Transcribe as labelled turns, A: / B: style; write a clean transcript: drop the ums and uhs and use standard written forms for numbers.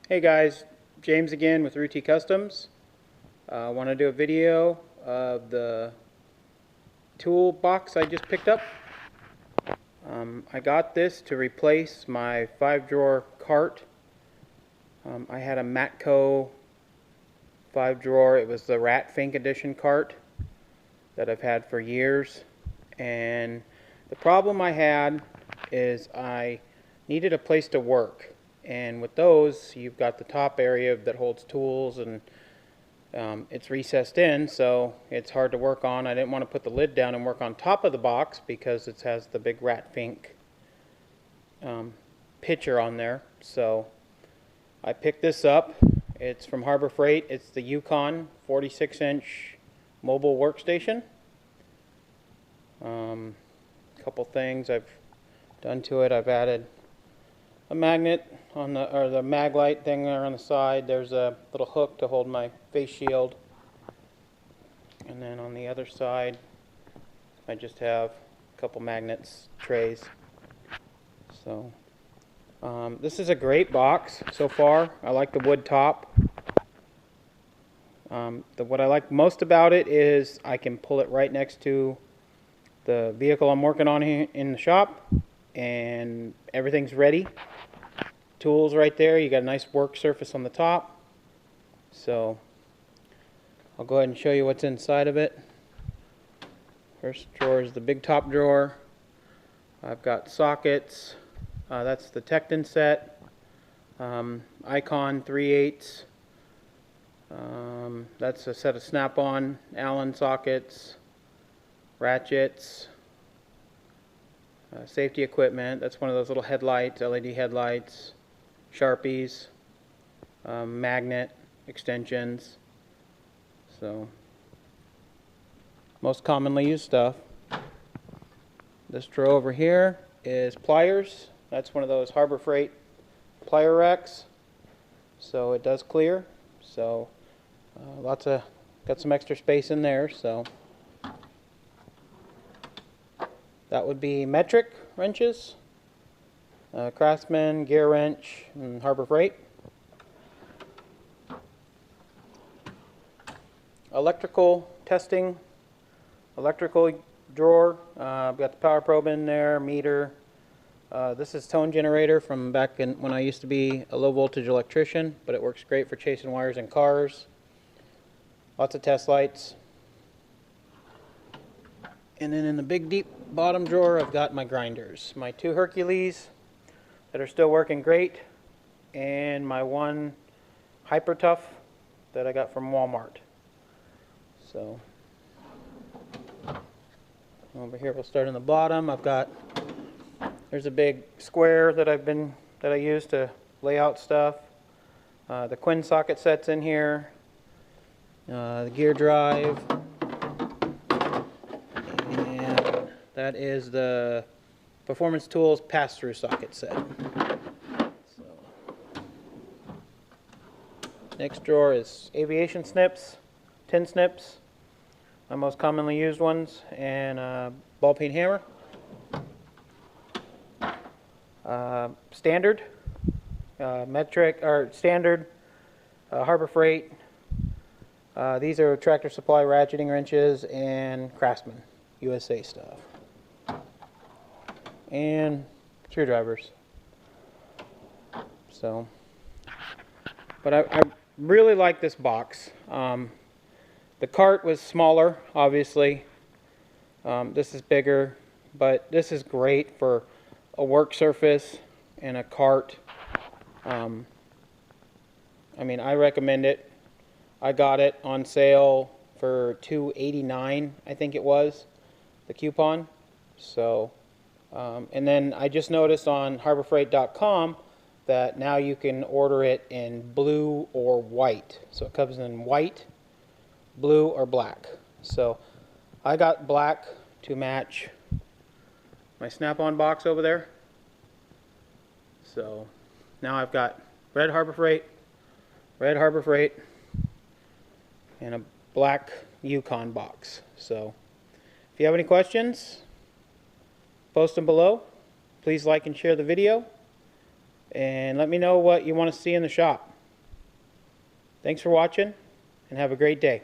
A: Hey guys, James again with Ruti Customs. I want to do a video of the toolbox I just picked up. I got this to replace my 5-drawer cart. I had a Matco 5-drawer. It was the Rat Fink Edition cart that I've had for years. And the problem I had is I needed a place to work. And with those, you've got the top area that holds tools, and it's recessed in, so it's hard to work on. I didn't want to put the lid down and work on top of the box because it has the big Rat Fink picture on there. So I picked this up. It's from Harbor Freight. It's the Yukon 46-inch mobile workstation. A couple things I've done to it. I've added a magnet on the mag light thing there on the side. There's a little hook to hold my face shield, and then on the other side I just have a couple magnets trays. So this is a great box so far. I like the wood top. What I like most about it is I can pull it right next to the vehicle I'm working on here in the shop, and everything's ready. Tools right there. You got a nice work surface on the top. So I'll go ahead and show you what's inside of it. First drawer is the big top drawer. I've got sockets. That's the Tecton set. Icon 3/8. That's a set of snap-on Allen sockets, ratchets, safety equipment. That's one of those little headlights, LED headlights, Sharpies, magnet extensions. So most commonly used stuff. This drawer over here is pliers. That's one of those Harbor Freight plier racks, so it does clear. So got some extra space in there. So that would be metric wrenches, Craftsman, gear wrench, and Harbor Freight. Electrical testing, electrical drawer. I've got the power probe in there, meter. This is tone generator from back when I used to be a low voltage electrician, but it works great for chasing wires in cars. Lots of test lights. And then in the big deep bottom drawer I've got my grinders. My 2 Hercules that are still working great, and my 1 Hyper Tough that I got from Walmart. So over here we'll start in the bottom. There's a big square that I use to lay out stuff. The Quinn socket set's in here. The gear drive. That is the Performance Tools pass-through socket set. So, next drawer is aviation snips, tin snips, my most commonly used ones, and a ball peen hammer. Standard, metric or standard, Harbor Freight. These are Tractor Supply ratcheting wrenches and Craftsman USA stuff. And screwdrivers. So, but I really like this box. The cart was smaller, obviously. This is bigger, but this is great for a work surface and a cart. I mean, I recommend it. I got it on sale for $2.89, I think it was, the coupon. So. And then I just noticed on harborfreight.com that now you can order it in blue or white. So it comes in white, blue, or black. So I got black to match my snap-on box over there. So now I've got red Harbor Freight, and a black Yukon box. So if you have any questions, post them below. Please like and share the video, and let me know what you want to see in the shop. Thanks for watching, and have a great day.